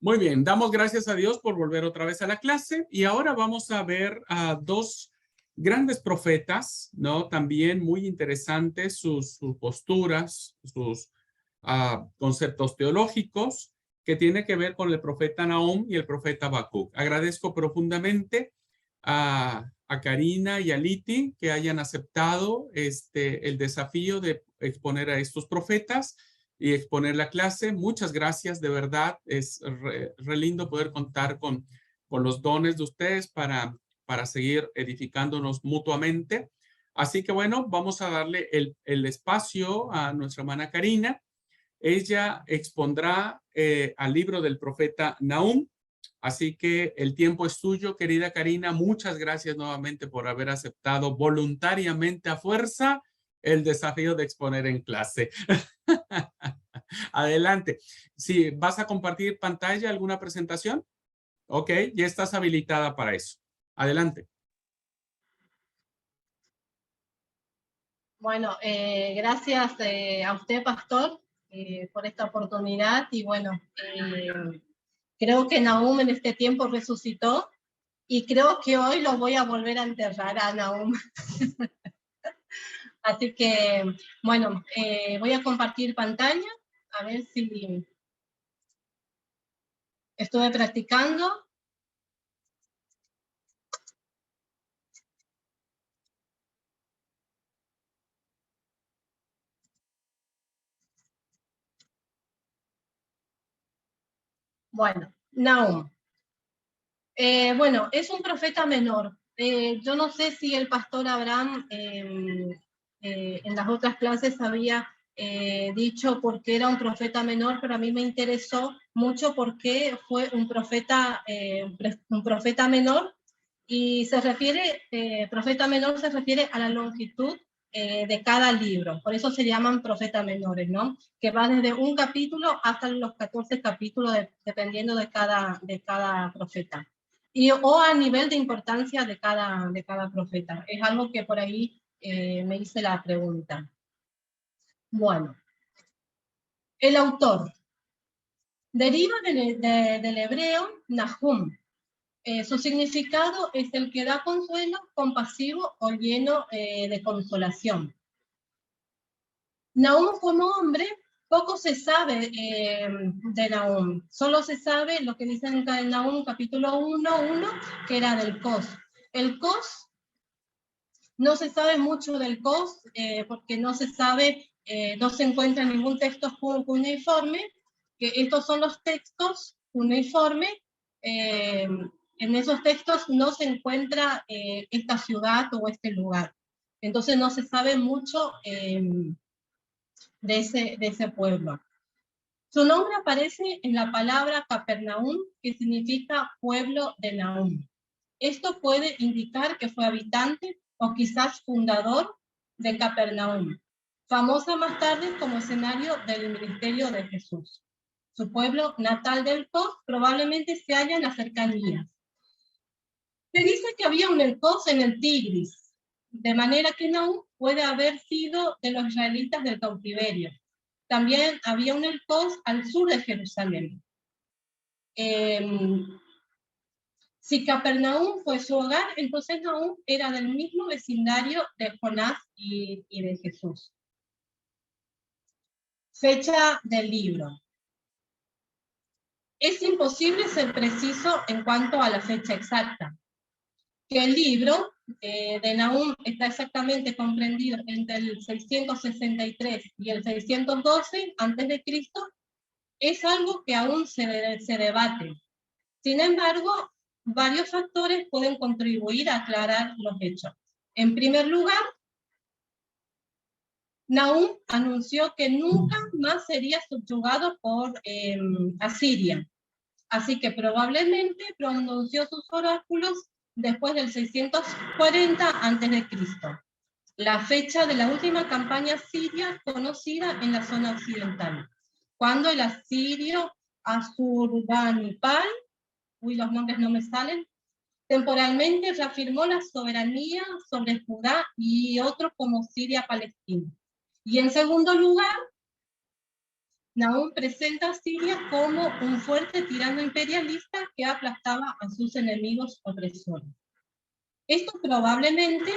Muy bien, damos gracias a Dios por volver otra vez a la clase y ahora vamos a ver a dos grandes profetas, ¿no? También muy interesantes sus posturas, sus conceptos teológicos que tiene que ver con el profeta Nahum y el profeta Habacuc. Agradezco profundamente a Karina y a Liti que hayan aceptado el desafío de exponer a estos profetas y exponer la clase. Muchas gracias, de verdad. Es re lindo poder contar con los dones de ustedes para seguir edificándonos mutuamente. Así que bueno, vamos a darle el espacio a nuestra hermana Karina. Ella expondrá al libro del profeta Nahum. Así que el tiempo es tuyo, querida Karina. Muchas gracias nuevamente por haber aceptado voluntariamente a fuerza el desafío de exponer en clase. Adelante. Si vas a compartir pantalla, alguna presentación, ok, ya estás habilitada para eso. Adelante. Bueno, gracias a usted, pastor, por esta oportunidad. Y bueno, creo que Nahum en este tiempo resucitó y creo que hoy lo voy a volver a enterrar a Nahum. Así que, bueno, voy a compartir pantalla, a ver si estuve practicando. Bueno, Nahum. Bueno, es un profeta menor. Yo no sé si el pastor Abraham en las otras clases había dicho por qué era un profeta menor, pero a mí me interesó mucho porque fue un profeta menor, y se refiere, profeta menor se refiere a la longitud de cada libro, por eso se llaman profetas menores, ¿no? Que va desde un capítulo hasta los 14 capítulos, dependiendo de cada profeta. O a nivel de importancia de cada profeta. Es algo que por ahí me hice la pregunta. Bueno, el autor deriva del hebreo Nahum. Su significado es el que da consuelo, compasivo o lleno de consolación. Nahum como hombre, poco se sabe de Nahum. Solo se sabe lo que dice en Nahum capítulo 1:1, que era del Cos. El Cos, no se sabe mucho del Cos, porque no se sabe, no se encuentra ningún texto cuneiforme, que estos son los textos cuneiformes. En esos textos no se encuentra esta ciudad o este lugar. Entonces no se sabe mucho de ese pueblo. Su nombre aparece en la palabra Capernaum, que significa pueblo de Nahum. Esto puede indicar que fue habitante o quizás fundador de Capernaum, famosa más tarde como escenario del ministerio de Jesús. Su pueblo natal del Cos probablemente se halla en las cercanías. Se dice que había un Elcos en el Tigris, de manera que Nahum puede haber sido de los israelitas del cautiverio. También había un Elcos al sur de Jerusalén. Si Capernaum fue su hogar, entonces Nahum era del mismo vecindario de Jonás y de Jesús. Fecha del libro. Es imposible ser preciso en cuanto a la fecha exacta. Que el libro de Nahum está exactamente comprendido entre el 663 y el 612 a.C., es algo que aún se debate. Sin embargo, varios factores pueden contribuir a aclarar los hechos. En primer lugar, Nahum anunció que nunca más sería subyugado por Asiria. Así que probablemente pronunció sus oráculos después del 640 a.C., la fecha de la última campaña siria conocida en la zona occidental, cuando el asirio Asurbanipal, los nombres no me salen, temporalmente reafirmó la soberanía sobre Judá y otros como Siria-Palestina. Y en segundo lugar, Nahum presenta a Siria como un fuerte tirano imperialista que aplastaba a sus enemigos opresores. Esto probablemente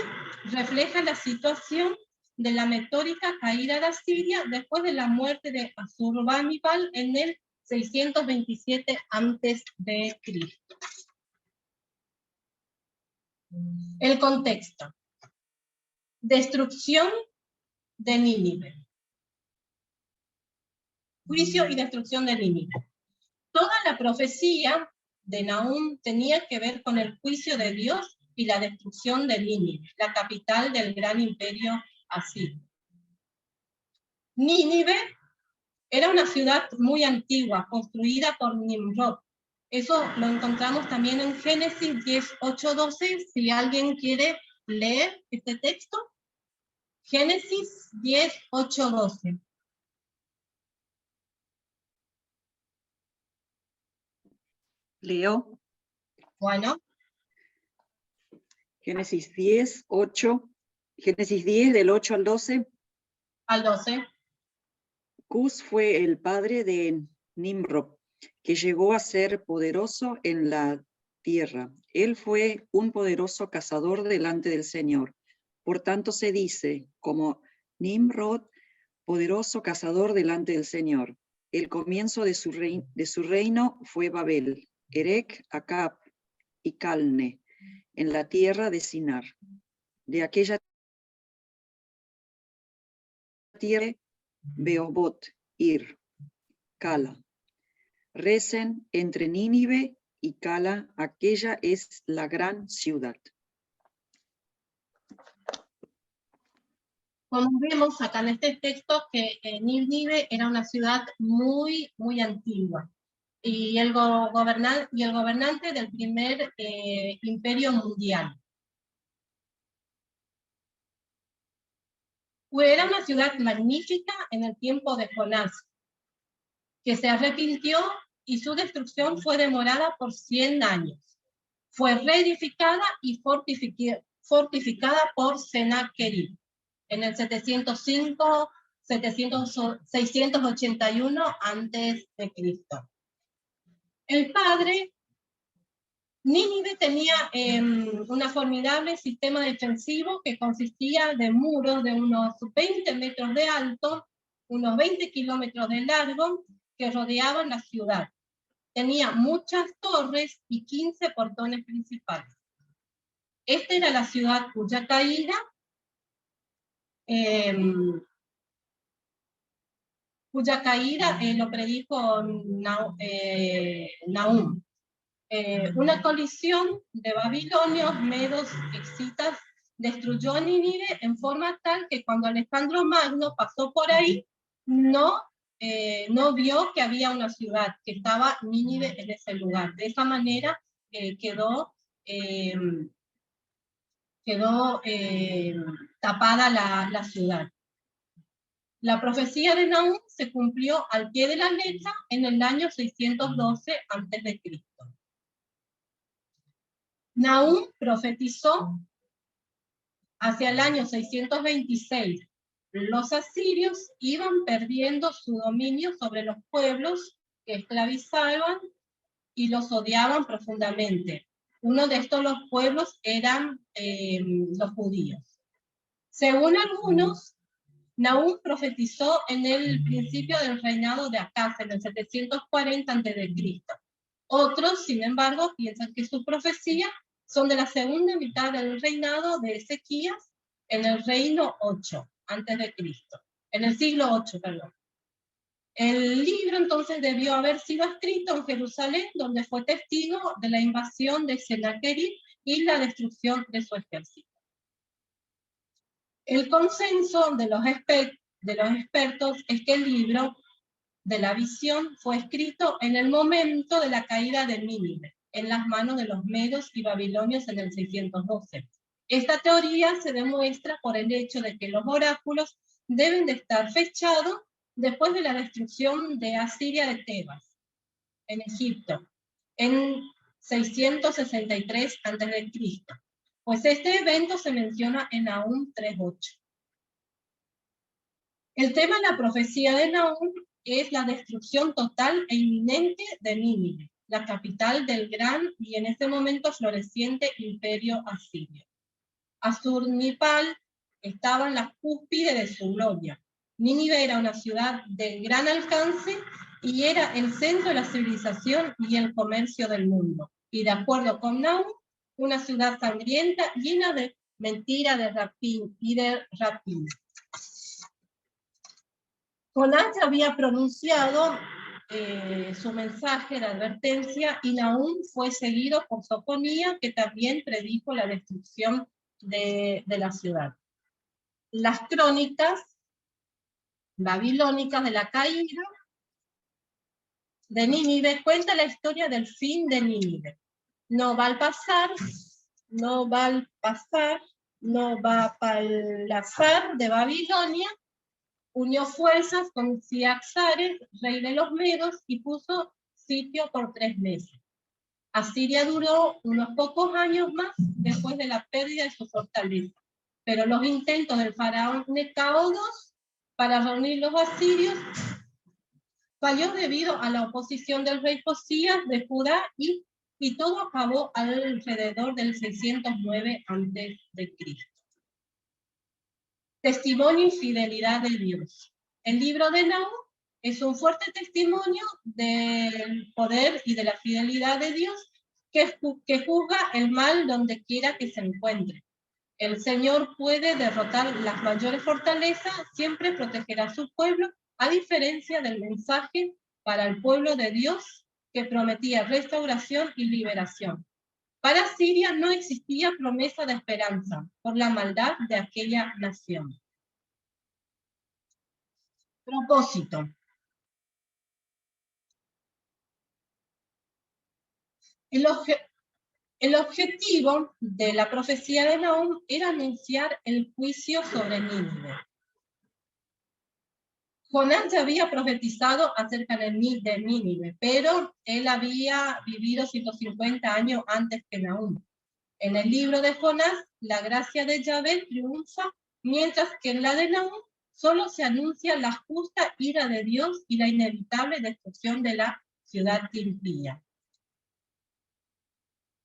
refleja la situación de la meteórica caída de Asiria después de la muerte de Asurbanipal en el 627 a.C. El contexto. Destrucción de Nínive. Juicio y destrucción de Nínive. Toda la profecía de Nahum tenía que ver con el juicio de Dios y la destrucción de Nínive, la capital del gran imperio asirio. Nínive era una ciudad muy antigua, construida por Nimrod. Eso lo encontramos también en Génesis 10, 8, 12, si alguien quiere leer este texto. Génesis 10, 8, 12. Leo. Bueno. Génesis 10, 8. Génesis 10, del 8 al 12. Al 12. Cus fue el padre de Nimrod, que llegó a ser poderoso en la tierra. Él fue un poderoso cazador delante del Señor. Por tanto se dice, como Nimrod, poderoso cazador delante del Señor. El comienzo de su reino fue Babel, Erec, Acab y Calne, en la tierra de Sinar. De aquella tierra, Beobot, Ir, Cala. Resen entre Nínive y Cala, aquella es la gran ciudad. Como vemos acá en este texto, que Nínive era una ciudad muy, muy antigua. Y el gobernante del primer imperio mundial. Era una ciudad magnífica en el tiempo de Jonás, que se arrepintió y su destrucción fue demorada por 100 años. Fue reedificada y fortificada por Sennacherib en el 681 a.C. El padre, Nínive tenía un formidable sistema defensivo que consistía de muros de unos 20 metros de alto, unos 20 kilómetros de largo, que rodeaban la ciudad. Tenía muchas torres y 15 portones principales. Esta era la ciudad cuya caída lo predijo Nahum. Una colisión de babilonios, medos, escitas, destruyó Nínive en forma tal que cuando Alejandro Magno pasó por ahí, no vio que había una ciudad, que estaba Nínive en ese lugar. De esa manera quedó tapada la ciudad. La profecía de Nahum se cumplió al pie de la letra en el año 612 a.C. Nahum profetizó hacia el año 626. Los asirios iban perdiendo su dominio sobre los pueblos que esclavizaban y los odiaban profundamente. Uno de estos los pueblos eran los judíos. Según algunos, Nahum profetizó en el principio del reinado de Acaz, en el 740 a.C. Otros, sin embargo, piensan que sus profecías son de la segunda mitad del reinado de Ezequías en el reino 8 a.C., en el siglo 8, perdón. El libro entonces debió haber sido escrito en Jerusalén, donde fue testigo de la invasión de Sennacherib y la destrucción de su ejército. El consenso de los expertos es que el libro de la visión fue escrito en el momento de la caída de Nínive, en las manos de los medos y babilonios en el 612. Esta teoría se demuestra por el hecho de que los oráculos deben de estar fechados después de la destrucción de Asiria de Tebas, en Egipto, en 663 a.C., pues este evento se menciona en Nahum 3.8. El tema de la profecía de Nahum es la destrucción total e inminente de Nínive, la capital del gran y en ese momento floreciente imperio asirio. Asurbanipal estaba en la cúspide de su gloria. Nínive era una ciudad de gran alcance y era el centro de la civilización y el comercio del mundo. Y de acuerdo con Nahum, una ciudad sangrienta, llena de mentira, de rapina. Jonás había pronunciado su mensaje de advertencia y Nahum fue seguido por Sofonía, que también predijo la destrucción de la ciudad. Las crónicas babilónicas de la caída de Nínive cuenta la historia del fin de Nínive. No va al pasar, no va al pasar, no va a palazar de Babilonia, unió fuerzas con Ciaxares, rey de los Medos, y puso sitio por 3 meses. Asiria duró unos pocos años más después de la pérdida de su fortaleza, pero los intentos del faraón Necao II para reunir los asirios falló debido a la oposición del rey Josías de Judá y todo acabó alrededor del 609 a.C. Testimonio y fidelidad de Dios. El libro de Nahum es un fuerte testimonio del poder y de la fidelidad de Dios que juzga el mal donde quiera que se encuentre. El Señor puede derrotar las mayores fortalezas, siempre protegerá a su pueblo, a diferencia del mensaje para el pueblo de Dios que prometía restauración y liberación. Para Siria no existía promesa de esperanza por la maldad de aquella nación. Propósito. El objetivo de la profecía de Nahum era anunciar el juicio sobre Nínive. Jonás ya había profetizado acerca de Nínive, pero él había vivido 150 años antes que Nahum. En el libro de Jonás, la gracia de Yahvé triunfa, mientras que en la de Nahum solo se anuncia la justa ira de Dios y la inevitable destrucción de la ciudad impía.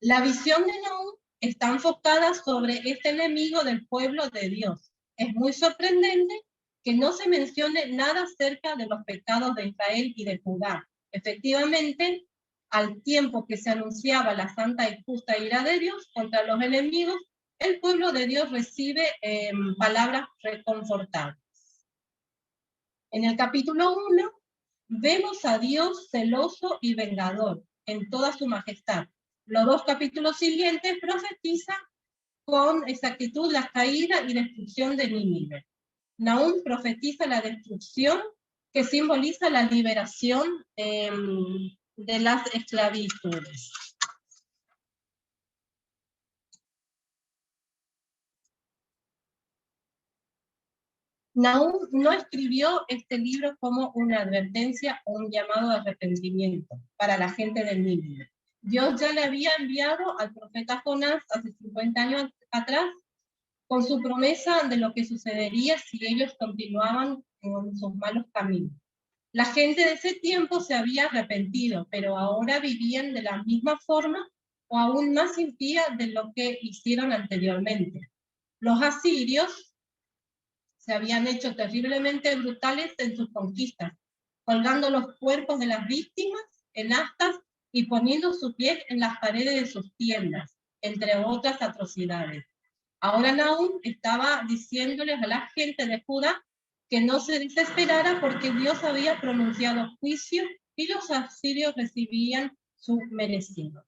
La visión de Nahum está enfocada sobre este enemigo del pueblo de Dios. Es muy sorprendente que no se mencione nada acerca de los pecados de Israel y de Judá. Efectivamente, al tiempo que se anunciaba la santa y justa ira de Dios contra los enemigos, el pueblo de Dios recibe palabras reconfortantes. En el capítulo 1 vemos a Dios celoso y vengador en toda su majestad. Los 2 capítulos siguientes profetizan con exactitud la caída y destrucción de Nínive. Nahum profetiza la destrucción que simboliza la liberación de las esclavitudes. Nahum no escribió este libro como una advertencia o un llamado de arrepentimiento para la gente de Nínive. Dios ya le había enviado al profeta Jonás hace 50 años atrás con su promesa de lo que sucedería si ellos continuaban con sus malos caminos. La gente de ese tiempo se había arrepentido, pero ahora vivían de la misma forma o aún más impía de lo que hicieron anteriormente. Los asirios se habían hecho terriblemente brutales en sus conquistas, colgando los cuerpos de las víctimas en astas y poniendo su piel en las paredes de sus tiendas, entre otras atrocidades. Ahora Nahum estaba diciéndoles a la gente de Judá que no se desesperara porque Dios había pronunciado juicio y los asirios recibían su merecido.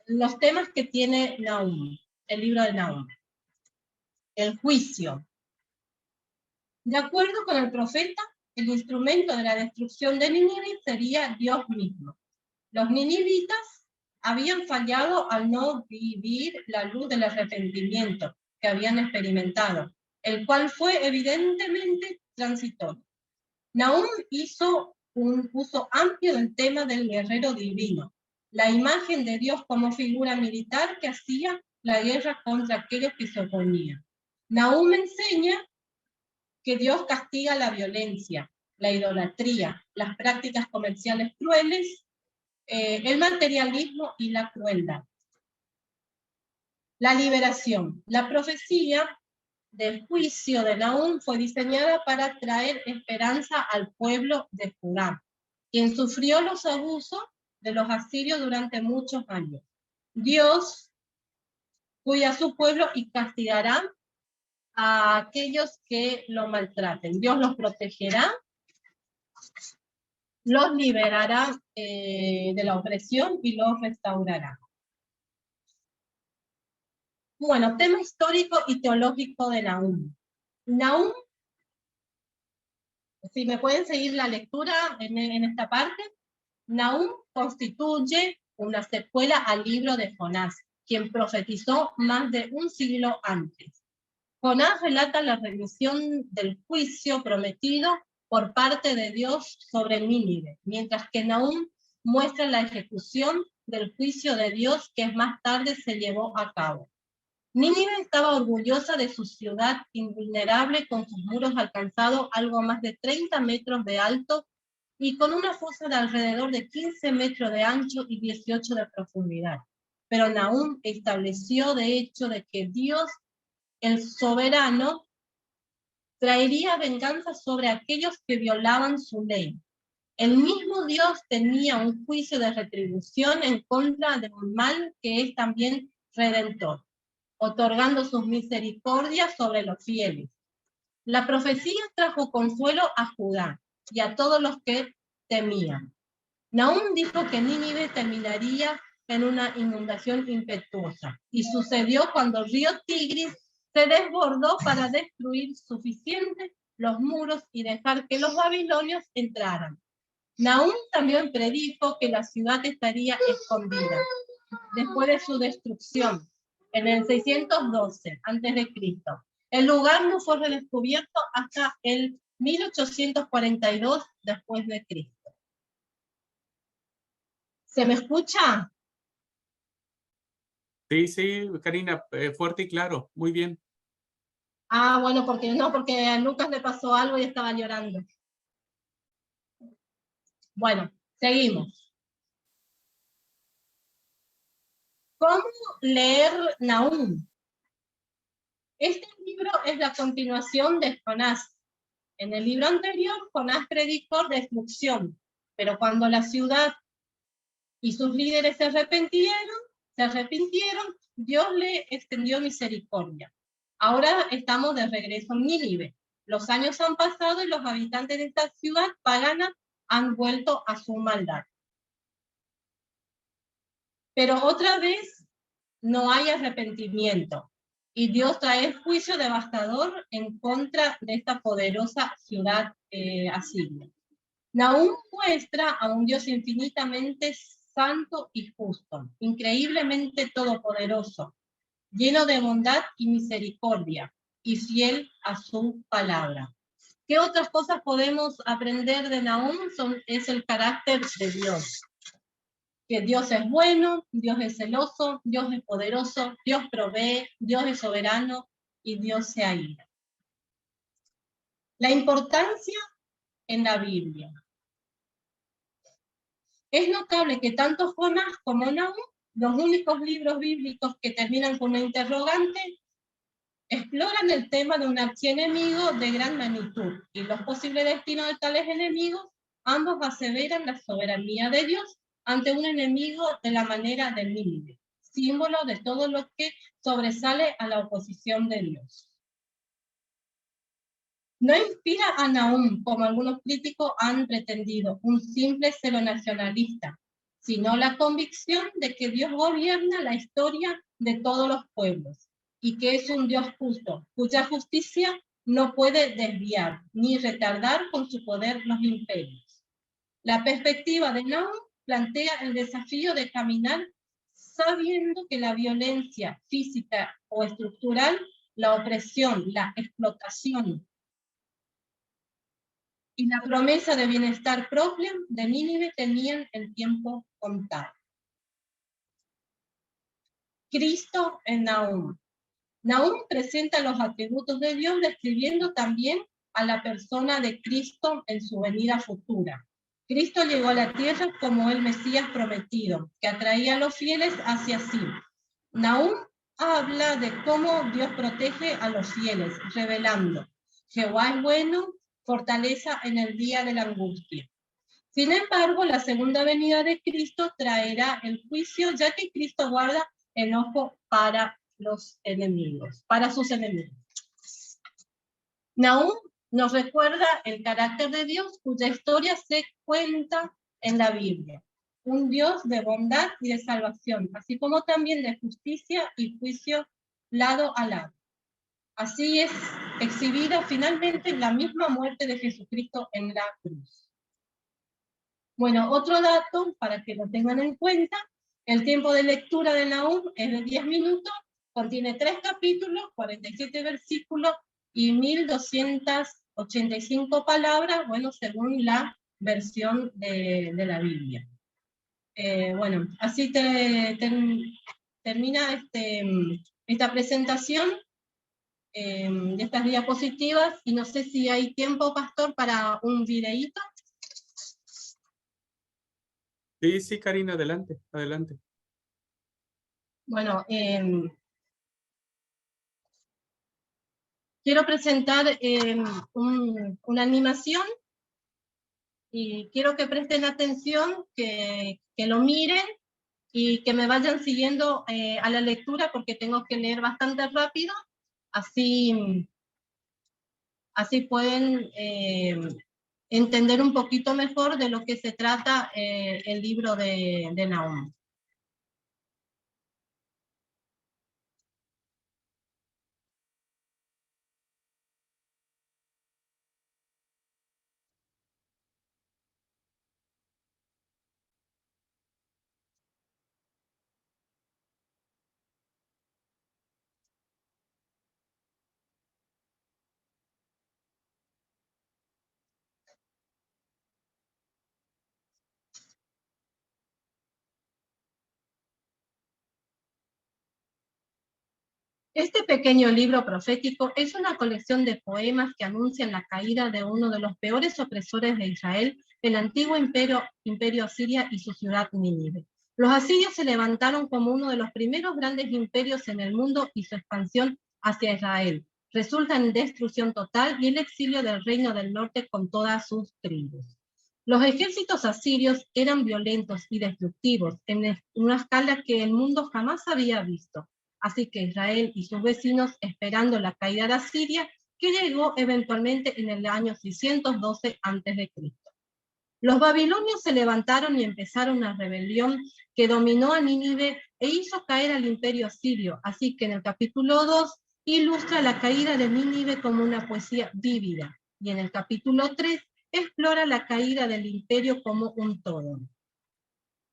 Los temas que tiene Nahum, el libro de Nahum. El juicio. De acuerdo con el profeta, el instrumento de la destrucción de Nínive sería Dios mismo. Los ninivitas habían fallado al no vivir la luz del arrepentimiento que habían experimentado, el cual fue evidentemente transitorio. Nahum hizo un uso amplio del tema del guerrero divino, la imagen de Dios como figura militar que hacía la guerra contra aquellos que se oponían. Nahum enseña que Dios castiga la violencia, la idolatría, las prácticas comerciales crueles, el materialismo y la crueldad. La liberación. La profecía del juicio de Nahum fue diseñada para traer esperanza al pueblo de Judá, quien sufrió los abusos de los asirios durante muchos años. Dios cuida a su pueblo y castigará a aquellos que lo maltraten. Dios los protegerá, los liberará de la opresión y los restaurará. Bueno, tema histórico y teológico de Nahum. Nahum, si me pueden seguir la lectura en esta parte, Nahum constituye una secuela al libro de Jonás, quien profetizó más de un siglo antes. Jonás relata la remisión del juicio prometido por parte de Dios sobre Nínive, mientras que Nahum muestra la ejecución del juicio de Dios que más tarde se llevó a cabo. Nínive estaba orgullosa de su ciudad invulnerable, con sus muros alcanzados algo más de 30 metros de alto y con una fosa de alrededor de 15 metros de ancho y 18 de profundidad. Pero Nahum estableció de hecho de que Dios, el soberano, traería venganza sobre aquellos que violaban su ley. El mismo Dios tenía un juicio de retribución en contra de un mal que es también redentor, otorgando sus misericordias sobre los fieles. La profecía trajo consuelo a Judá y a todos los que temían. Nahum dijo que Nínive terminaría en una inundación impetuosa, y sucedió cuando el río Tigris se desbordó para destruir suficiente los muros y dejar que los babilonios entraran. Nahum también predijo que la ciudad estaría escondida después de su destrucción, en el 612 a.C. El lugar no fue redescubierto hasta el 1842 después de Cristo. ¿Se me escucha? Sí, Karina, fuerte y claro, muy bien. Ah, bueno, porque a Lucas le pasó algo y estaba llorando. Bueno, seguimos. ¿Cómo leer Nahum? Este libro es la continuación de Jonás. En el libro anterior, Jonás predicó destrucción, pero cuando la ciudad y sus líderes se arrepintieron, Dios le extendió misericordia. Ahora estamos de regreso en Nínive. Los años han pasado y los habitantes de esta ciudad pagana han vuelto a su maldad. Pero otra vez no hay arrepentimiento y Dios trae juicio devastador en contra de esta poderosa ciudad asiria. Nahum muestra a un Dios infinitamente santo y justo, increíblemente todopoderoso, lleno de bondad y misericordia, y fiel a su palabra. ¿Qué otras cosas podemos aprender de Nahum? Es el carácter de Dios. Que Dios es bueno, Dios es celoso, Dios es poderoso, Dios provee, Dios es soberano y Dios se aira. La importancia en la Biblia. Es notable que tanto Jonás como Nahum, los únicos libros bíblicos que terminan con una interrogante, exploran el tema de un archienemigo de gran magnitud y los posibles destinos de tales enemigos. Ambos aseveran la soberanía de Dios ante un enemigo de la manera del Nínive, símbolo de todo lo que sobresale a la oposición de Dios. No inspira a Nahum, como algunos críticos han pretendido, un simple celo nacionalista, sino la convicción de que Dios gobierna la historia de todos los pueblos y que es un Dios justo, cuya justicia no puede desviar ni retardar con su poder los imperios. La perspectiva de Nahum plantea el desafío de caminar sabiendo que la violencia física o estructural, la opresión, la explotación y la promesa de bienestar propio de Nínive tenían el tiempo contado. Cristo en Nahum. Nahum presenta los atributos de Dios describiendo también a la persona de Cristo en su venida futura. Cristo llegó a la tierra como el Mesías prometido, que atraía a los fieles hacia sí. Nahum habla de cómo Dios protege a los fieles, revelando: Jehová es bueno, fortaleza en el día de la angustia. Sin embargo, la segunda venida de Cristo traerá el juicio, ya que Cristo guarda enojo para los enemigos, para sus enemigos. Nahum nos recuerda el carácter de Dios, cuya historia se cuenta en la Biblia. Un Dios de bondad y de salvación, así como también de justicia y juicio lado a lado. Así es exhibida finalmente la misma muerte de Jesucristo en la cruz. Bueno, otro dato para que lo tengan en cuenta: el tiempo de lectura de Nahum es de 10 minutos, contiene 3 capítulos, 47 versículos y 1285 palabras, bueno, según la versión de la Biblia. Bueno, así termina esta presentación de estas diapositivas, y no sé si hay tiempo, Pastor, para un videíto. Sí, sí, Karina, adelante, adelante. Bueno, quiero presentar una animación, y quiero que presten atención, que lo miren y que me vayan siguiendo a la lectura, porque tengo que leer bastante rápido, así pueden entender un poquito mejor de lo que se trata el libro de Nahum. Este pequeño libro profético es una colección de poemas que anuncian la caída de uno de los peores opresores de Israel, el antiguo imperio asiria y su ciudad Nínive. Los asirios se levantaron como uno de los primeros grandes imperios en el mundo, y su expansión hacia Israel resulta en destrucción total y el exilio del reino del norte con todas sus tribus. Los ejércitos asirios eran violentos y destructivos en una escala que el mundo jamás había visto. Así que Israel y sus vecinos, esperando la caída de Asiria, que llegó eventualmente en el año 612 a.C. Los babilonios se levantaron y empezaron una rebelión que dominó a Nínive e hizo caer al imperio asirio. Así que en el capítulo 2 ilustra la caída de Nínive como una poesía vívida, y en el capítulo 3 explora la caída del imperio como un todo.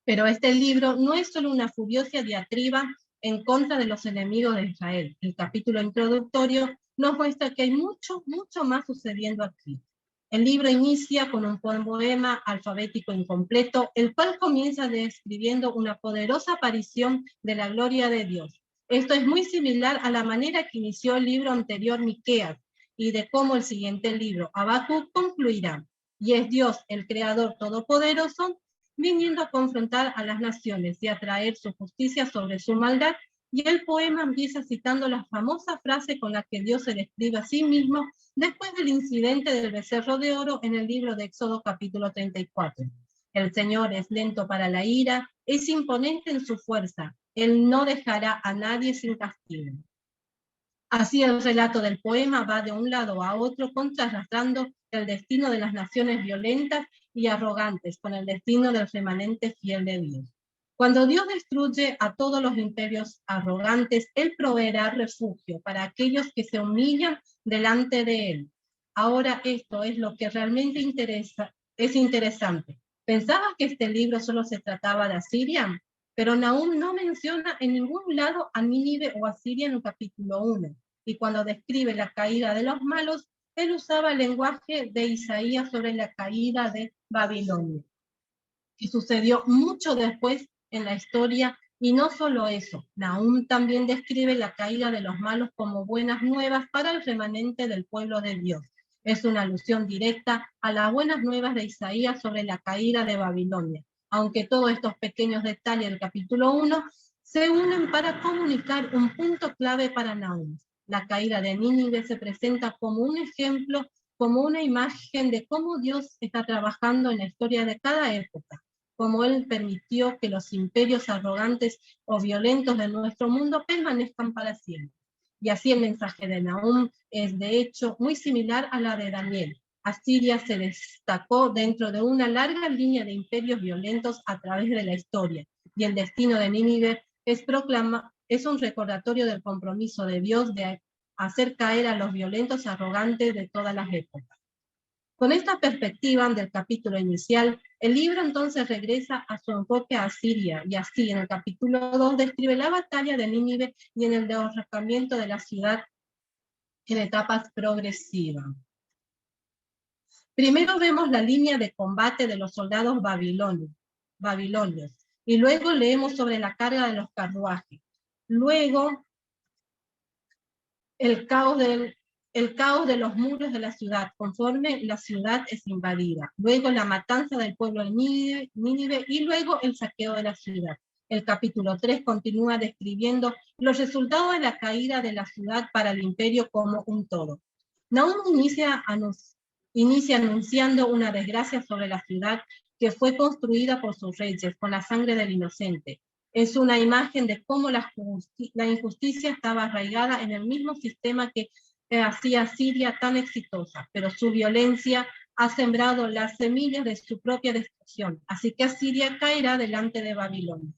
Pero este libro no es solo una furiosa diatriba en contra de los enemigos de Israel. El capítulo introductorio nos muestra que hay mucho, mucho más sucediendo aquí. El libro inicia con un poema alfabético incompleto, el cual comienza describiendo una poderosa aparición de la gloria de Dios. Esto es muy similar a la manera que inició el libro anterior, Miqueas, y de cómo el siguiente libro, Habacuc, concluirá. Y es Dios, el Creador Todopoderoso, viniendo a confrontar a las naciones y a traer su justicia sobre su maldad. Y el poema empieza citando la famosa frase con la que Dios se describe a sí mismo después del incidente del becerro de oro en el libro de Éxodo capítulo 34. El Señor es lento para la ira, es imponente en su fuerza, Él no dejará a nadie sin castigo. Así el relato del poema va de un lado a otro, contrastando el destino de las naciones violentas y arrogantes con el destino del remanente fiel de Dios. Cuando Dios destruye a todos los imperios arrogantes, Él proveerá refugio para aquellos que se humillan delante de Él. Ahora esto es lo que realmente es interesante. ¿Pensabas que este libro solo se trataba de Asiria? Pero Nahum no menciona en ningún lado a Nínive o Asiria en el capítulo 1. Y cuando describe la caída de los malos, él usaba el lenguaje de Isaías sobre la caída de Babilonia, que sucedió mucho después en la historia. Y no solo eso, Nahum también describe la caída de los malos como buenas nuevas para el remanente del pueblo de Dios. Es una alusión directa a las buenas nuevas de Isaías sobre la caída de Babilonia, aunque todos estos pequeños detalles del capítulo 1 se unen para comunicar un punto clave para Nahum. La caída de Nínive se presenta como un ejemplo, como una imagen de cómo Dios está trabajando en la historia de cada época, cómo Él permitió que los imperios arrogantes o violentos de nuestro mundo permanezcan para siempre. Y así el mensaje de Nahum es de hecho muy similar a la de Daniel. Asiria se destacó dentro de una larga línea de imperios violentos a través de la historia, y el destino de Nínive es un recordatorio del compromiso de Dios de hacer caer a los violentos arrogantes de todas las épocas. Con esta perspectiva del capítulo inicial, el libro entonces regresa a su enfoque a Asiria, y así en el capítulo 2 describe la batalla de Nínive y en el derrocamiento de la ciudad en etapas progresivas. Primero vemos la línea de combate de los soldados babilonios, y luego leemos sobre la carga de los carruajes. Luego, el caos de los muros de la ciudad, conforme la ciudad es invadida. Luego la matanza del pueblo de Nínive y luego el saqueo de la ciudad. El capítulo 3 continúa describiendo los resultados de la caída de la ciudad para el imperio como un todo. Nahum inicia anunciando una desgracia sobre la ciudad que fue construida por sus reyes con la sangre del inocente. Es una imagen de cómo la injusticia estaba arraigada en el mismo sistema que hacía a Siria tan exitosa, pero su violencia ha sembrado las semillas de su propia destrucción, así que Asiria caerá delante de Babilonia.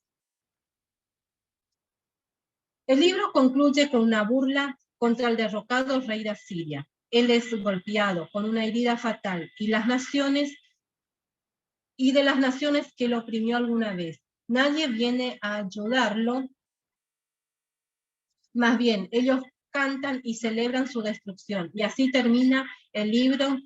El libro concluye con una burla contra el derrocado rey de Asiria. Él es golpeado con una herida fatal y de las naciones que lo oprimió alguna vez. Nadie viene a ayudarlo, más bien ellos cantan y celebran su destrucción. Y así termina el libro.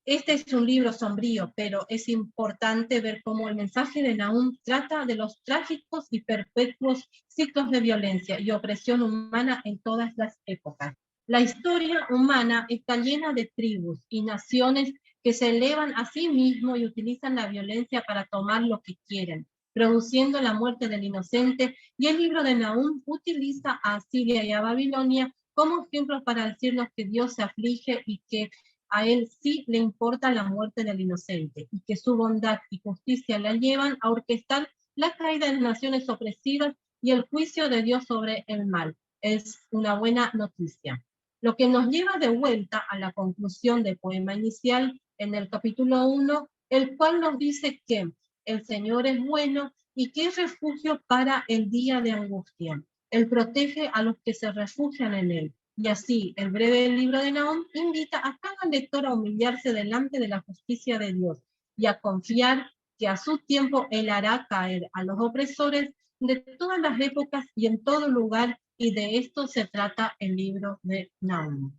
Este es un libro sombrío, pero es importante ver cómo el mensaje de Nahum trata de los trágicos y perpetuos ciclos de violencia y opresión humana en todas las épocas. La historia humana está llena de tribus y naciones que se elevan a sí mismos y utilizan la violencia para tomar lo que quieren, produciendo la muerte del inocente, y el libro de Nahum utiliza a Asiria y a Babilonia como ejemplos para decirnos que Dios se aflige y que a él sí le importa la muerte del inocente, y que su bondad y justicia la llevan a orquestar la caída de las naciones opresivas y el juicio de Dios sobre el mal. Es una buena noticia. Lo que nos lleva de vuelta a la conclusión del poema inicial en el capítulo 1, el cual nos dice que el Señor es bueno y que es refugio para el día de angustia. Él protege a los que se refugian en él. Y así, el breve libro de Nahum invita a cada lector a humillarse delante de la justicia de Dios y a confiar que a su tiempo Él hará caer a los opresores de todas las épocas y en todo lugar, y de esto se trata el libro de Nahum.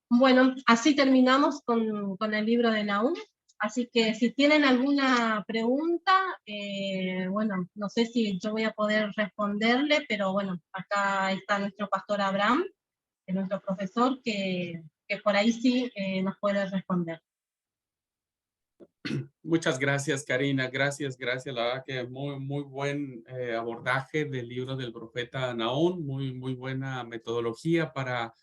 Bueno, así terminamos con el libro de Nahum. Así que si tienen alguna pregunta, bueno, no sé si yo voy a poder responderle, pero bueno, acá está nuestro pastor Abraham, nuestro profesor, que por ahí sí nos puede responder. Muchas gracias, Karina. Gracias. La verdad que muy buen abordaje del libro del profeta Nahum. Muy buena metodología para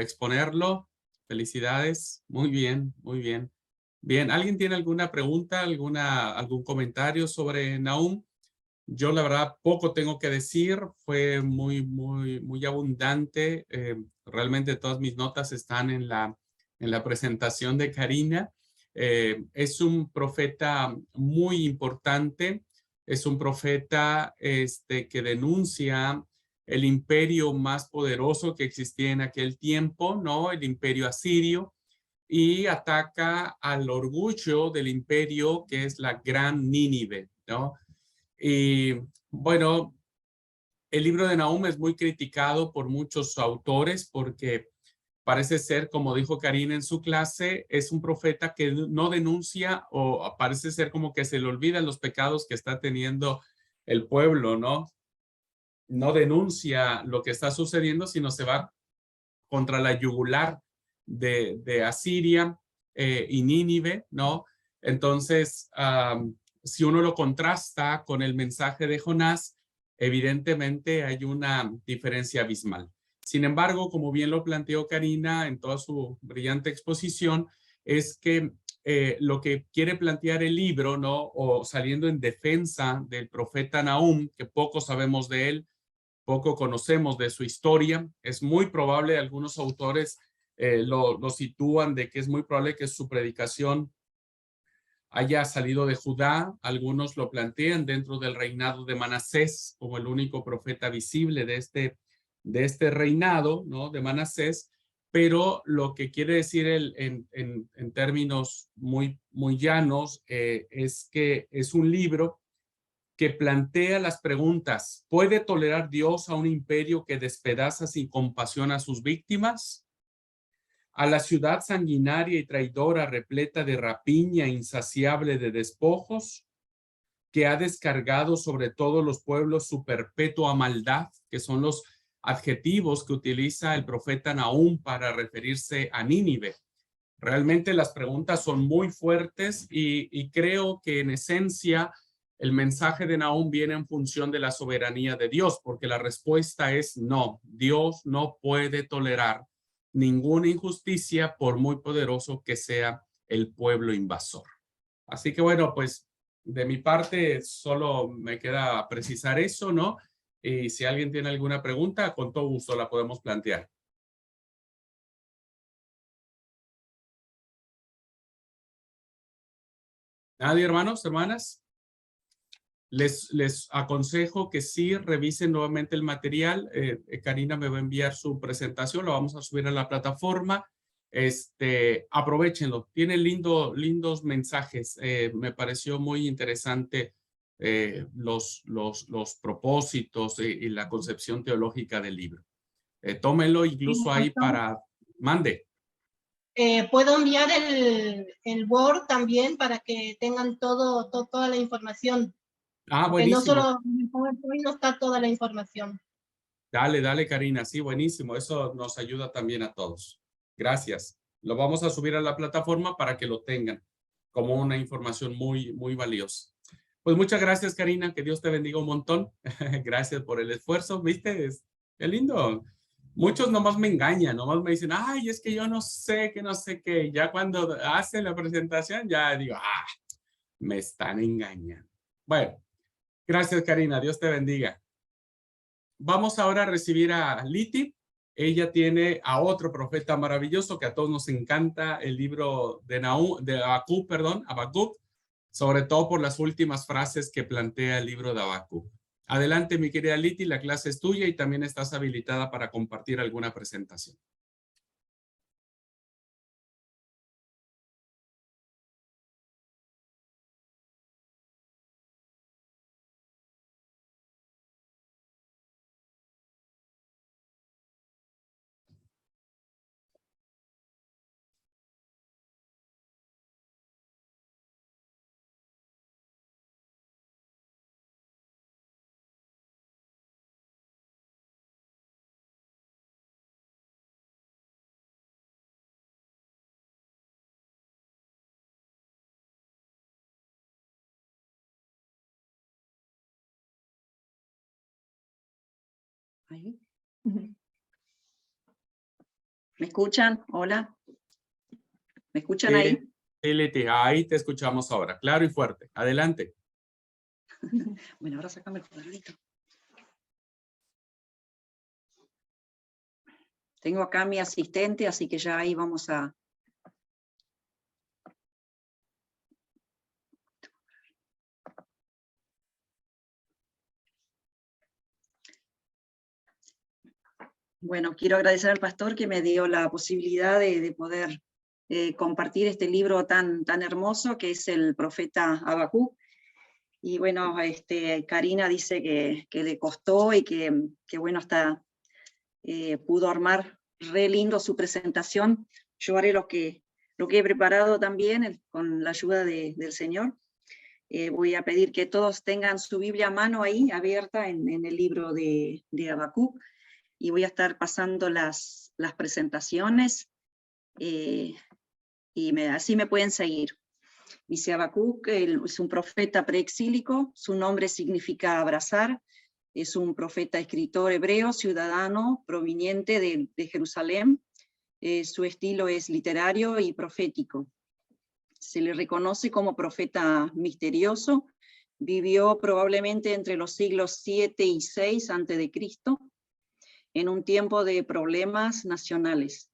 exponerlo. Felicidades. Muy bien. Bien, ¿alguien tiene alguna pregunta, algún comentario sobre Nahum? Yo la verdad poco tengo que decir, fue muy abundante. Realmente todas mis notas están en la presentación de Karina. Es un profeta muy importante, es un profeta que denuncia el imperio más poderoso que existía en aquel tiempo, ¿no? El imperio asirio, y ataca al orgullo del imperio que es la Gran Nínive, ¿no? Y bueno, el libro de Nahum es muy criticado por muchos autores porque parece ser, como dijo Karina en su clase, es un profeta que no denuncia, o parece ser como que se le olvidan los pecados que está teniendo el pueblo, no denuncia lo que está sucediendo, sino se va contra la yugular de Asiria y Nínive, ¿no? Entonces, si uno lo contrasta con el mensaje de Jonás, evidentemente hay una diferencia abismal. Sin embargo, como bien lo planteó Karina en toda su brillante exposición, es que lo que quiere plantear el libro, ¿no? O saliendo en defensa del profeta Nahum, que poco sabemos de él, poco conocemos de su historia. Es muy probable, algunos autores lo sitúan de que es muy probable que su predicación haya salido de Judá. Algunos lo plantean dentro del reinado de Manasés como el único profeta visible de este reinado, ¿no? De Manasés. Pero lo que quiere decir en términos muy llanos es que es un libro que plantea las preguntas: ¿puede tolerar Dios a un imperio que despedaza sin compasión a sus víctimas? ¿A la ciudad sanguinaria y traidora, repleta de rapiña, insaciable de despojos, que ha descargado sobre todos los pueblos su perpetua maldad, que son los adjetivos que utiliza el profeta Nahum para referirse a Nínive? Realmente las preguntas son muy fuertes y creo que en esencia el mensaje de Nahum viene en función de la soberanía de Dios, porque la respuesta es no. Dios no puede tolerar ninguna injusticia por muy poderoso que sea el pueblo invasor. Así que bueno, pues de mi parte solo me queda precisar eso, ¿no? Y si alguien tiene alguna pregunta, con todo gusto la podemos plantear. ¿Nadie, hermanos, hermanas? Les aconsejo que sí revisen nuevamente el material. Karina me va a enviar su presentación, lo vamos a subir a la plataforma. Aprovechenlo, tiene lindos mensajes. Me pareció muy interesante los propósitos y la concepción teológica del libro. Tómenlo incluso ahí para... Mande. Puedo enviar el Word también para que tengan toda la información. Ah, porque no buenísimo. solo en el PowerPoint no está toda la información. Dale, Karina. Sí, buenísimo. Eso nos ayuda también a todos. Gracias. Lo vamos a subir a la plataforma para que lo tengan como una información muy valiosa. Pues muchas gracias, Karina. Que Dios te bendiga un montón. Gracias por el esfuerzo. ¿Viste? Qué lindo. Muchos nomás me engañan, nomás me dicen, ay, es que yo no sé, que no sé qué. Ya cuando hacen la presentación, ya digo, me están engañando. Bueno, gracias, Karina. Dios te bendiga. Vamos ahora a recibir a Liti. Ella tiene a otro profeta maravilloso que a todos nos encanta, el libro de Habacuc, sobre todo por las últimas frases que plantea el libro de Habacuc. Adelante, mi querida Liti, la clase es tuya y también estás habilitada para compartir alguna presentación. Ahí. ¿Me escuchan? Hola. ¿Me escuchan ahí? Sí, Liti, ahí te escuchamos ahora, claro y fuerte. Adelante. Bueno, ahora sácame el cuadrito. Tengo acá a mi asistente, así que ya ahí vamos a... Bueno, quiero agradecer al pastor que me dio la posibilidad de poder compartir este libro tan hermoso que es el profeta Habacuc. Y bueno, Karina dice que le costó y que bueno, hasta pudo armar re lindo su presentación. Yo haré lo que he preparado también con la ayuda del Señor. Voy a pedir que todos tengan su Biblia a mano ahí, abierta en el libro de Habacuc, y voy a estar pasando las presentaciones, y así me pueden seguir. Dice Habacuc, es un profeta preexílico, su nombre significa abrazar, es un profeta escritor hebreo, ciudadano, proveniente de Jerusalén. Su estilo es literario y profético. Se le reconoce como profeta misterioso, vivió probablemente entre los siglos 7 y 6 a.C., en un tiempo de problemas nacionales.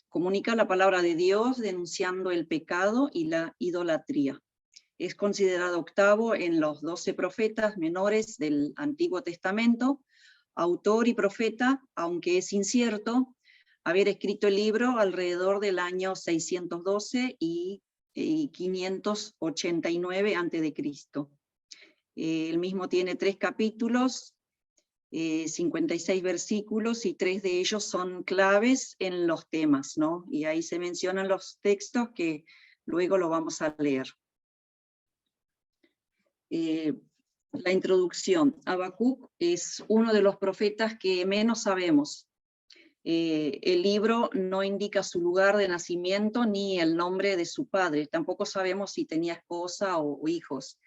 Comunica la palabra de Dios denunciando el pecado y la idolatría. Es considerado octavo en los 12 profetas menores del Antiguo Testamento, autor y profeta, aunque es incierto haber escrito el libro alrededor del año 612 y 589 a.C. El mismo tiene 3 capítulos, 56 versículos, y 3 de ellos son claves en los temas, ¿no? Y ahí se mencionan los textos que luego lo vamos a leer. La introducción. Habacuc es uno de los profetas que menos sabemos. El libro no indica su lugar de nacimiento ni el nombre de su padre. Tampoco sabemos si tenía esposa o hijos,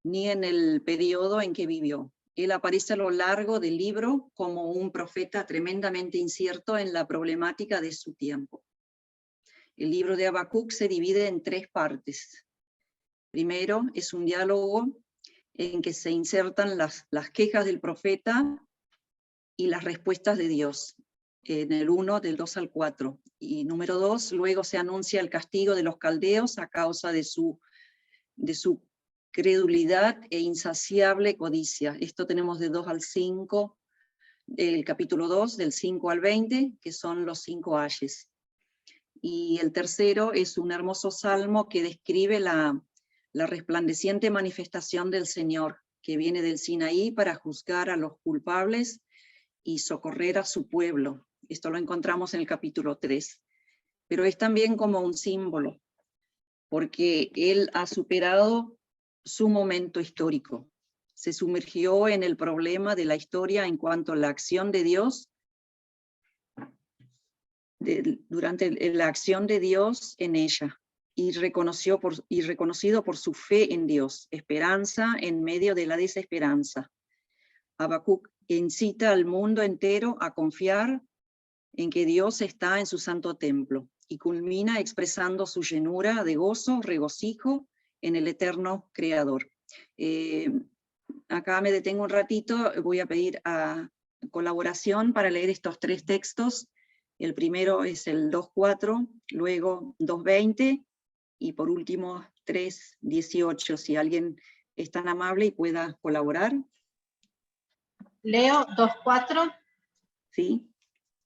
ni en el periodo en que vivió. Él aparece a lo largo del libro como un profeta tremendamente incierto en la problemática de su tiempo. El libro de Habacuc se divide en 3 partes. Primero, es un diálogo en que se insertan las quejas del profeta y las respuestas de Dios, en el 1, del 2 al 4. Y número 2, luego se anuncia el castigo de los caldeos a causa de su credulidad e insaciable codicia. Esto tenemos de 2 al 5, el capítulo 2, del 5 al 20, que son los 5 ayes. Y el tercero es un hermoso salmo que describe la resplandeciente manifestación del Señor, que viene del Sinaí para juzgar a los culpables y socorrer a su pueblo. Esto lo encontramos en el capítulo 3. Pero es también como un símbolo, porque él ha superado su momento histórico. Se sumergió en el problema de la historia en cuanto a la acción de Dios, durante la acción de Dios en ella, y reconocido por su fe en Dios, esperanza en medio de la desesperanza. Habacuc incita al mundo entero a confiar en que Dios está en su santo templo, y culmina expresando su llenura de gozo, regocijo en el eterno Creador. Acá me detengo un ratito, voy a pedir a colaboración para leer estos 3 textos. El primero es el 2.4, luego 2.20, y por último 3.18, si alguien es tan amable y pueda colaborar. Leo 2.4. Sí.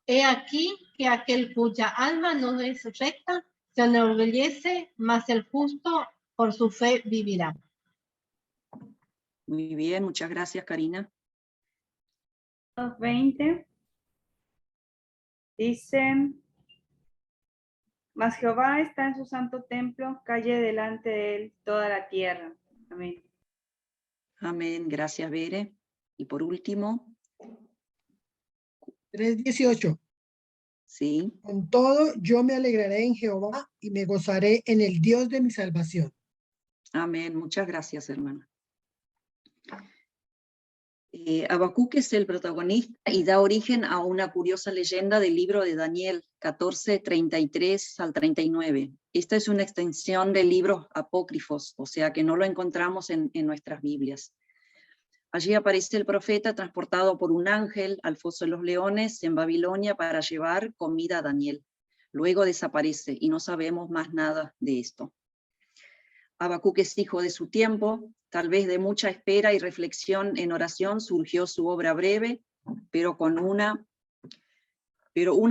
He aquí que aquel cuya alma no es recta se enorgullece, mas el justo por su fe vivirá. Muy bien, muchas gracias, Karina. 2:20 dice: Mas Jehová está en su santo templo, calle delante de él toda la tierra. Amén. Amén, gracias, Bere. Y por último. 3:18. Sí. Con todo, yo me alegraré en Jehová y me gozaré en el Dios de mi salvación. Amén, muchas gracias, hermana. Habacuc es el protagonista y da origen a una curiosa leyenda del libro de Daniel 14, 33 al 39. Esta es una extensión de libros apócrifos, o sea que no lo encontramos en nuestras Biblias. Allí aparece el profeta transportado por un ángel al foso de los leones en Babilonia para llevar comida a Daniel. Luego desaparece y no sabemos más nada de esto. Habacuc es hijo de su tiempo, tal vez de mucha espera y reflexión en oración surgió su obra breve, pero una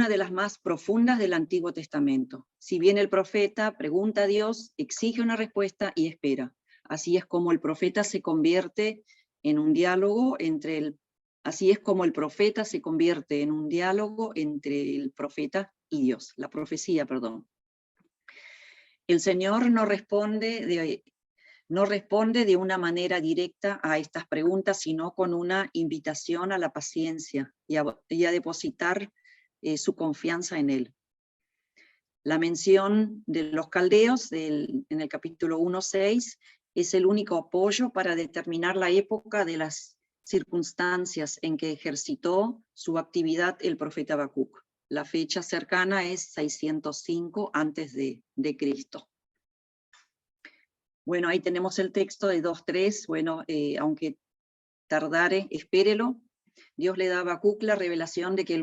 de las más profundas del Antiguo Testamento. Si bien el profeta pregunta a Dios, exige una respuesta y espera. Así es como el profeta se convierte en un diálogo entre el profeta y Dios, la profecía, perdón. El Señor no responde No responde de una manera directa a estas preguntas, sino con una invitación a la paciencia y a depositar su confianza en él. La mención de los caldeos en el capítulo 1:6 es el único apoyo para determinar la época de las circunstancias en que ejercitó su actividad el profeta Habacuc. La fecha cercana es 605 antes de Cristo. Bueno, ahí tenemos el texto de 2:3. Bueno, aunque tardare, espérelo. Dios le da a Habacuc la revelación que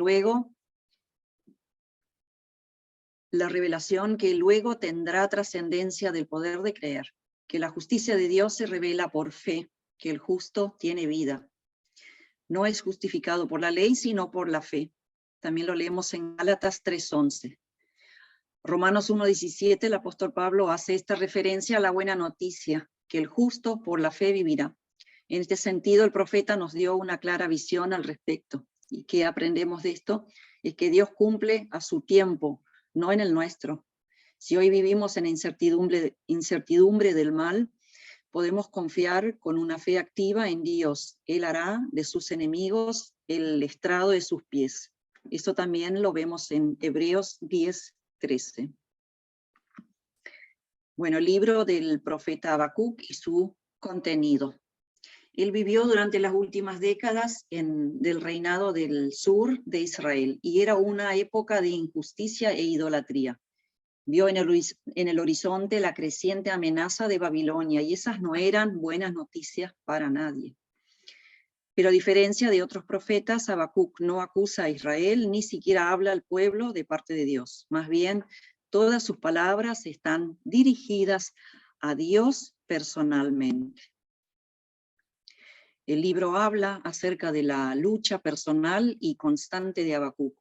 luego tendrá trascendencia del poder de creer, que la justicia de Dios se revela por fe, que el justo tiene vida. No es justificado por la ley, sino por la fe. También lo leemos en Gálatas 3:11. Romanos 1:17, el apóstol Pablo hace esta referencia a la buena noticia, que el justo por la fe vivirá. En este sentido, el profeta nos dio una clara visión al respecto. ¿Y qué aprendemos de esto? Es que Dios cumple a su tiempo, no en el nuestro. Si hoy vivimos en incertidumbre del mal, podemos confiar con una fe activa en Dios. Él hará de sus enemigos el estrado de sus pies. Esto también lo vemos en Hebreos 10:13. Bueno, el libro del profeta Habacuc y su contenido. Él vivió durante las últimas décadas del reinado del sur de Israel, y era una época de injusticia e idolatría. Vio en el horizonte la creciente amenaza de Babilonia, y esas no eran buenas noticias para nadie. Pero a diferencia de otros profetas, Habacuc no acusa a Israel, ni siquiera habla al pueblo de parte de Dios. Más bien, todas sus palabras están dirigidas a Dios personalmente. El libro habla acerca de la lucha personal y constante de Habacuc,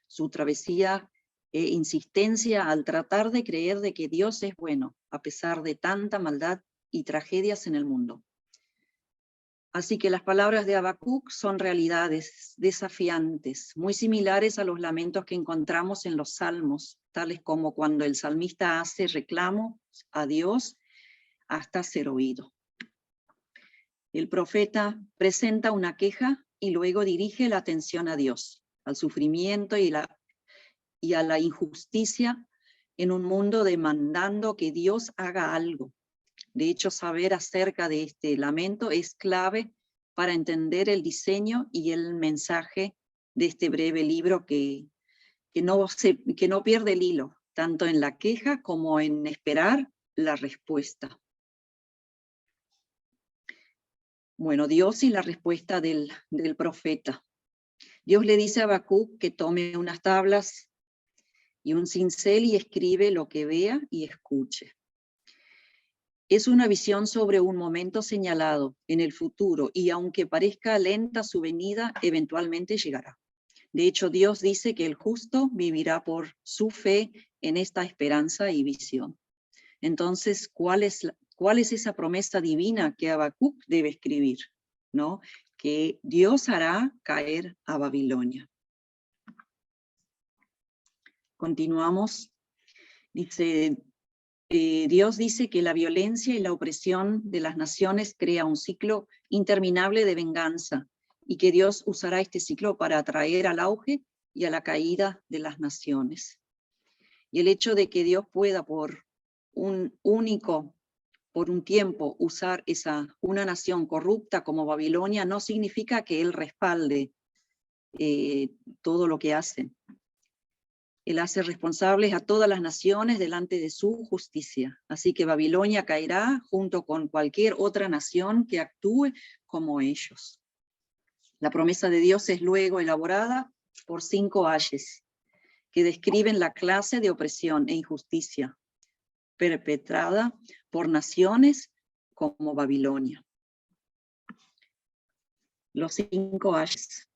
su travesía e insistencia al tratar de creer de que Dios es bueno, a pesar de tanta maldad y tragedias en el mundo. Así que las palabras de Habacuc son realidades desafiantes, muy similares a los lamentos que encontramos en los salmos, tales como cuando el salmista hace reclamo a Dios hasta ser oído. El profeta presenta una queja y luego dirige la atención a Dios, al sufrimiento y a la injusticia en un mundo demandando que Dios haga algo. De hecho, saber acerca de este lamento es clave para entender el diseño y el mensaje de este breve libro que no pierde el hilo, tanto en la queja como en esperar la respuesta. Bueno, Dios y la respuesta del profeta. Dios le dice a Habacuc que tome unas tablas y un cincel y escribe lo que vea y escuche. Es una visión sobre un momento señalado en el futuro, y aunque parezca lenta su venida, eventualmente llegará. De hecho, Dios dice que el justo vivirá por su fe en esta esperanza y visión. Entonces, ¿cuál es esa promesa divina que Habacuc debe escribir? ¿No? Que Dios hará caer a Babilonia. Continuamos. Dice, Dios dice que la violencia y la opresión de las naciones crea un ciclo interminable de venganza, y que Dios usará este ciclo para atraer al auge y a la caída de las naciones. Y el hecho de que Dios pueda por un tiempo usar una nación corrupta como Babilonia no significa que Él respalde todo lo que hacen. Él hace responsables a todas las naciones delante de su justicia. Así que Babilonia caerá junto con cualquier otra nación que actúe como ellos. La promesa de Dios es luego elaborada por 5 ayes, que describen la clase de opresión e injusticia perpetrada por naciones como Babilonia. Los 5 ayes.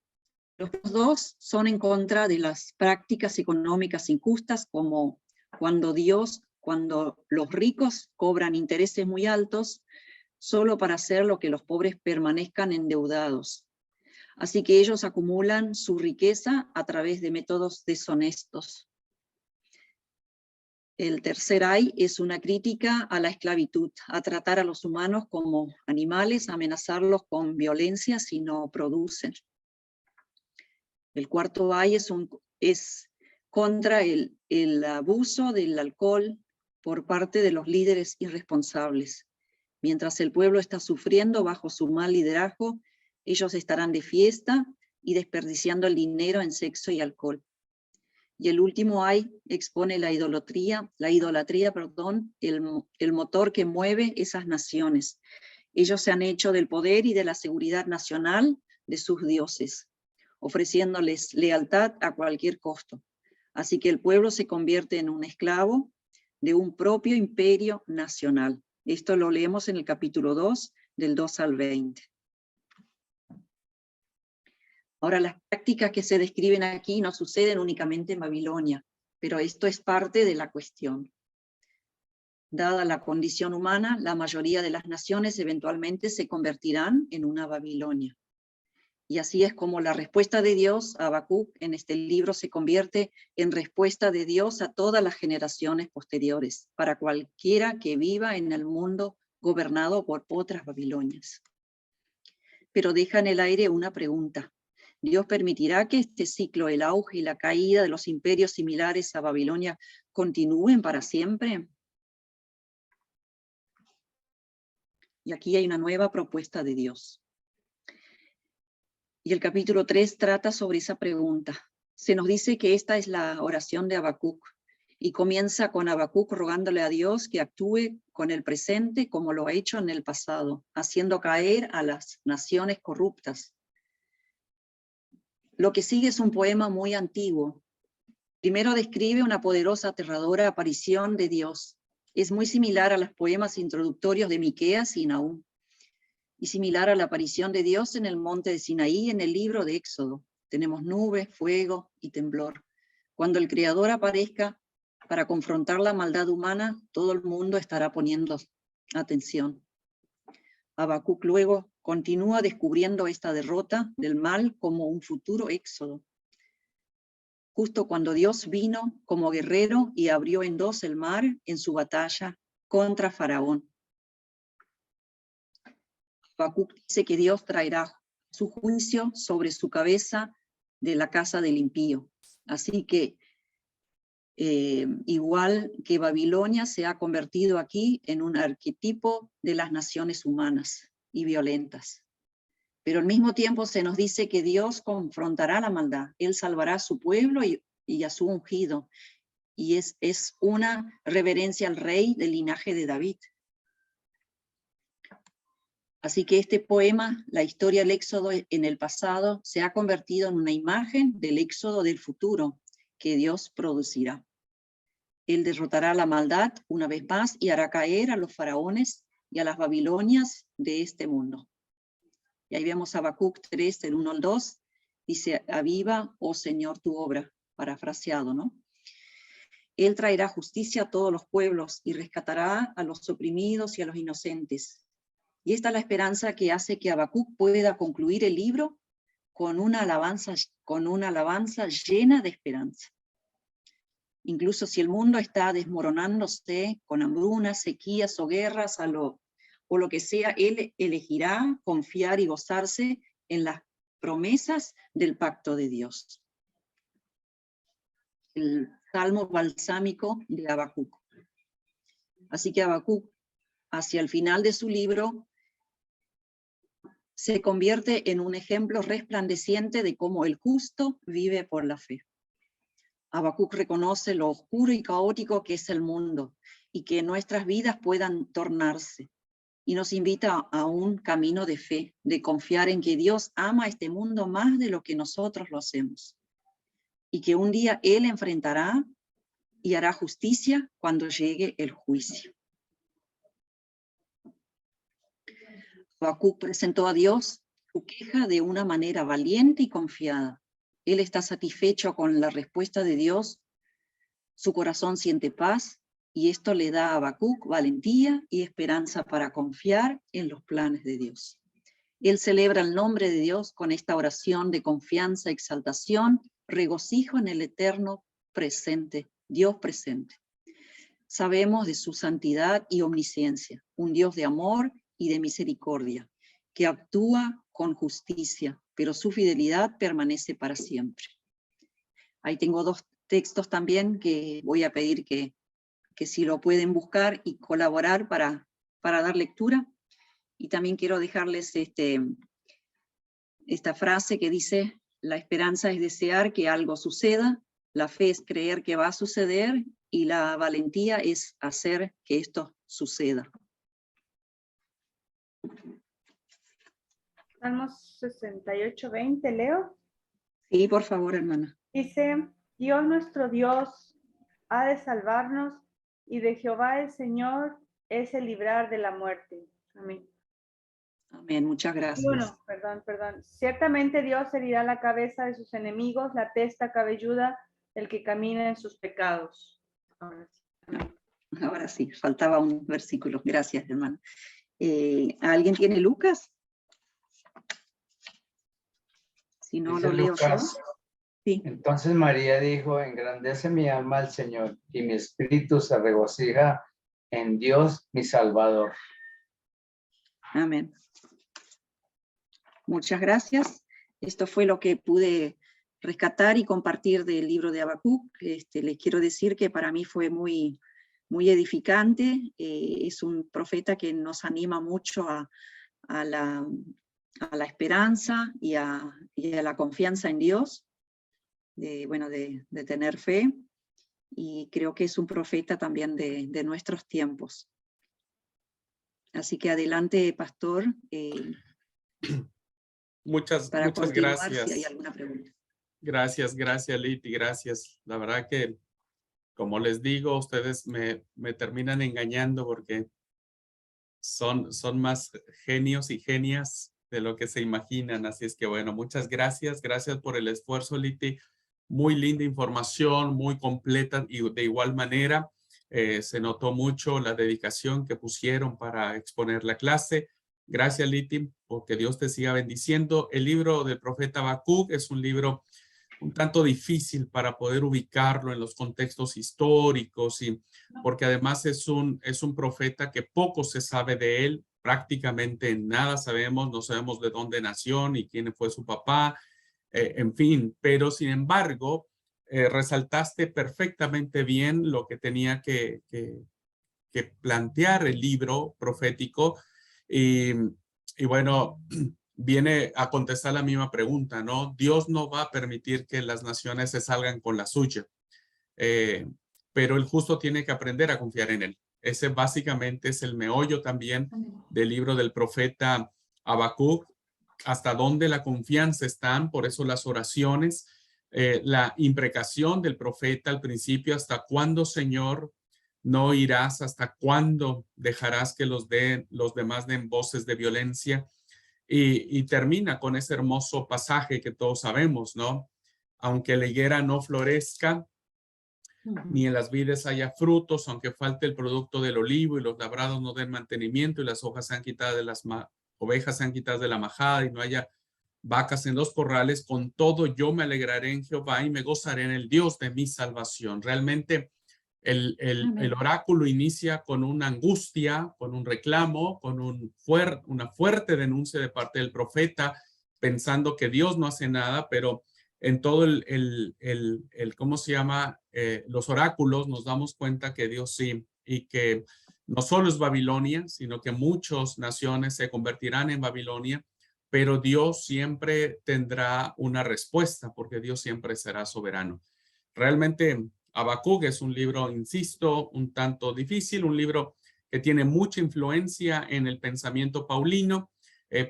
Los 2 son en contra de las prácticas económicas injustas, como cuando los ricos cobran intereses muy altos solo para hacer lo que los pobres permanezcan endeudados. Así que ellos acumulan su riqueza a través de métodos deshonestos. El tercer ay es una crítica a la esclavitud, a tratar a los humanos como animales, a amenazarlos con violencia si no producen. El cuarto ay es contra el abuso del alcohol por parte de los líderes irresponsables. Mientras el pueblo está sufriendo bajo su mal liderazgo, ellos estarán de fiesta y desperdiciando el dinero en sexo y alcohol. Y el último ay expone la idolatría, el motor que mueve esas naciones. Ellos se han hecho del poder y de la seguridad nacional de sus dioses, ofreciéndoles lealtad a cualquier costo. Así que el pueblo se convierte en un esclavo de un propio imperio nacional. Esto lo leemos en el capítulo 2, del 2 al 20. Ahora, las prácticas que se describen aquí no suceden únicamente en Babilonia, pero esto es parte de la cuestión. Dada la condición humana, la mayoría de las naciones eventualmente se convertirán en una Babilonia. Y así es como la respuesta de Dios a Habacuc en este libro se convierte en respuesta de Dios a todas las generaciones posteriores, para cualquiera que viva en el mundo gobernado por otras Babilonias. Pero deja en el aire una pregunta. ¿Dios permitirá que este ciclo, el auge y la caída de los imperios similares a Babilonia, continúen para siempre? Y aquí hay una nueva propuesta de Dios. Y el capítulo 3 trata sobre esa pregunta. Se nos dice que esta es la oración de Habacuc, y comienza con Habacuc rogándole a Dios que actúe con el presente como lo ha hecho en el pasado, haciendo caer a las naciones corruptas. Lo que sigue es un poema muy antiguo. Primero describe una poderosa, aterradora aparición de Dios. Es muy similar a los poemas introductorios de Miqueas y Nahum, y similar a la aparición de Dios en el monte de Sinaí en el libro de Éxodo. Tenemos nube, fuego y temblor. Cuando el Creador aparezca para confrontar la maldad humana, todo el mundo estará poniendo atención. Habacuc luego continúa descubriendo esta derrota del mal como un futuro éxodo. Justo cuando Dios vino como guerrero y abrió en dos el mar en su batalla contra Faraón. Habacuc dice que Dios traerá su juicio sobre su cabeza de la casa del impío. Así que, igual que Babilonia se ha convertido aquí en un arquetipo de las naciones humanas y violentas. Pero al mismo tiempo se nos dice que Dios confrontará la maldad. Él salvará a su pueblo y a su ungido. Y es una reverencia al rey del linaje de David. Así que este poema, la historia del éxodo en el pasado, se ha convertido en una imagen del éxodo del futuro que Dios producirá. Él derrotará la maldad una vez más y hará caer a los faraones y a las Babilonias de este mundo. Y ahí vemos a Habacuc 3, del 1 al 2, dice, aviva, oh Señor, tu obra, parafraseado, ¿no? Él traerá justicia a todos los pueblos y rescatará a los oprimidos y a los inocentes. Y esta es la esperanza que hace que Habacuc pueda concluir el libro con una alabanza llena de esperanza. Incluso si el mundo está desmoronándose con hambrunas, sequías o guerras o lo que sea, él elegirá confiar y gozarse en las promesas del pacto de Dios. El salmo balsámico de Habacuc. Así que Habacuc, hacia el final de su libro, se convierte en un ejemplo resplandeciente de cómo el justo vive por la fe. Habacuc reconoce lo oscuro y caótico que es el mundo y que nuestras vidas puedan tornarse. Y nos invita a un camino de fe, de confiar en que Dios ama a este mundo más de lo que nosotros lo hacemos. Y que un día Él enfrentará y hará justicia cuando llegue el juicio. Habacuc presentó a Dios su queja de una manera valiente y confiada. Él está satisfecho con la respuesta de Dios, su corazón siente paz, y esto le da a Habacuc valentía y esperanza para confiar en los planes de Dios. Él celebra el nombre de Dios con esta oración de confianza, exaltación, regocijo en el eterno presente, Dios presente. sabemos de su santidad y omnisciencia, un Dios de amor y de misericordia, que actúa con justicia, pero su fidelidad permanece para siempre. Ahí tengo dos textos también que voy a pedir que si lo pueden buscar y colaborar para dar lectura. Y también quiero dejarles esta frase que dice: la esperanza es desear que algo suceda, la fe es creer que va a suceder y la valentía es hacer que esto suceda. Salmos 68:20, leo. Sí, por favor, hermana. Dice: Dios nuestro Dios ha de salvarnos, y de Jehová el Señor es el librar de la muerte. Amén. Amén, muchas gracias. Bueno, perdón. Ciertamente Dios herirá la cabeza de sus enemigos, la testa cabelluda del que camina en sus pecados. Ahora sí. Amén. Ahora sí, faltaba un versículo. Gracias, hermana. ¿Alguien tiene Lucas? Si no, Dice lo leo Lucas, yo. Sí. Entonces María dijo: engrandece mi alma al Señor, y mi espíritu se regocija en Dios mi Salvador. Amén. Muchas gracias. Esto fue lo que pude rescatar y compartir del libro de Habacuc. Les quiero decir que para mí fue muy edificante. Es un profeta que nos anima mucho a la esperanza y a la confianza en Dios, de tener fe, y creo que es un profeta también de nuestros tiempos. Así que adelante, pastor, Muchas continuar gracias. si hay alguna pregunta. Gracias, Liti, gracias. La verdad que, como les digo, ustedes me terminan engañando porque son más genios y genias de lo que se imaginan. Así es que bueno, muchas gracias. Gracias por el esfuerzo, Liti. Muy linda información, muy completa, y de igual manera se notó mucho la dedicación que pusieron para exponer la clase. Gracias, Liti, porque Dios te siga bendiciendo. El libro del profeta Habacuc es un libro un tanto difícil para poder ubicarlo en los contextos históricos, y porque además es un profeta que poco se sabe de él, prácticamente nada sabemos, no sabemos de dónde nació ni quién fue su papá, en fin, pero sin embargo, resaltaste perfectamente bien lo que tenía que plantear el libro profético, y bueno, viene a contestar la misma pregunta, ¿no? Dios no va a permitir que las naciones se salgan con la suya, pero el justo tiene que aprender a confiar en él. Ese básicamente es el meollo también del libro del profeta Habacuc, hasta dónde la confianza está, por eso las oraciones, la imprecación del profeta al principio: hasta cuándo, Señor, no irás, hasta cuándo dejarás que los demás den voces de violencia. Y termina con ese hermoso pasaje que todos sabemos, ¿no? Aunque la higuera no florezca, ni en las vides haya frutos, aunque falte el producto del olivo y los labrados no den mantenimiento y las hojas sean quitadas de las ovejas sean quitadas de la majada y no haya vacas en los corrales, con todo yo me alegraré en Jehová y me gozaré en el Dios de mi salvación. Realmente el oráculo inicia con una angustia, con un reclamo, con una fuerte denuncia de parte del profeta, pensando que Dios no hace nada, pero en todo ¿cómo se llama? Los oráculos nos damos cuenta que Dios sí, y que no solo es Babilonia, sino que muchas naciones se convertirán en Babilonia, pero Dios siempre tendrá una respuesta, porque Dios siempre será soberano. Realmente Habacuc es un libro, insisto, un tanto difícil, un libro que tiene mucha influencia en el pensamiento paulino.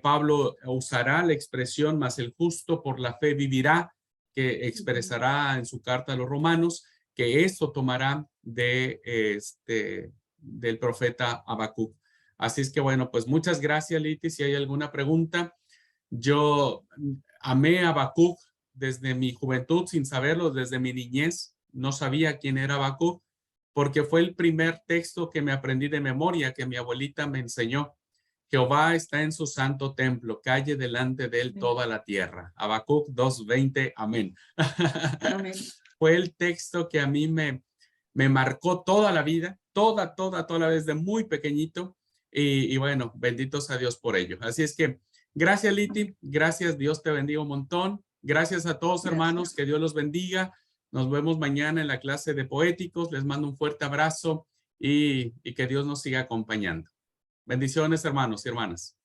Pablo usará la expresión "mas el justo por la fe vivirá", que expresará en su carta a los romanos, que esto tomará del profeta Habacuc. Así es que bueno, pues muchas gracias, Liti. Si hay alguna pregunta, yo amé a Habacuc desde mi juventud, sin saberlo, desde mi niñez. No sabía quién era Habacuc, porque fue el primer texto que me aprendí de memoria, que mi abuelita me enseñó. Jehová está en su santo templo, calle delante de él toda la tierra. Habacuc 2:20, amén. Amén. Fue el texto que a mí me me marcó toda la vida, toda la vez de muy pequeñito. Y bueno, benditos a Dios por ello. Así es que gracias, Liti. Gracias, Dios te bendiga un montón. Gracias a todos, hermanos. Que Dios los bendiga. Nos vemos mañana en la clase de poéticos. Les mando un fuerte abrazo y que Dios nos siga acompañando. Bendiciones, hermanos y hermanas.